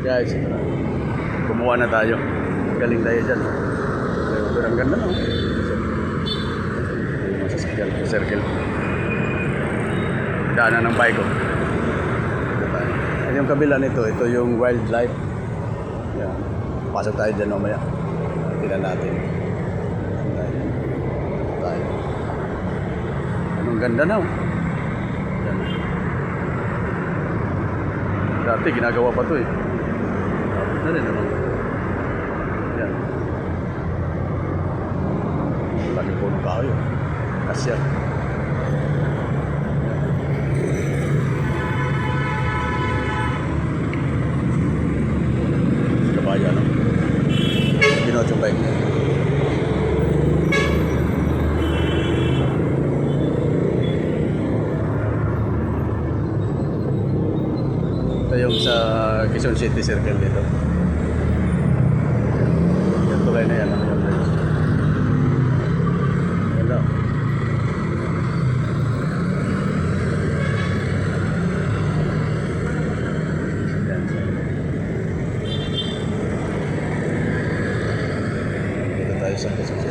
Guys, ito na. Kumuha na tayo. Galing tayo dyan. Pero ang ganda, no? Yung masasakyan sa circle. Daanan ng bike ko. Yung kabila nito, ito yung wildlife. Yan. Pasok tayo dyan mamaya. Tingnan natin. Tayo. Anong ganda na, oh. Yan. Dati ginagawa pa to, eh. Na rin naman. Yan. Lagi po ng kahoy. Kasya. Kabaya, no? Binuot yung bike niya. Ito yung sa Quezon City Circle dito. Yung tulay na yan. Hello. Yan. Dito tayo sa Quezon City.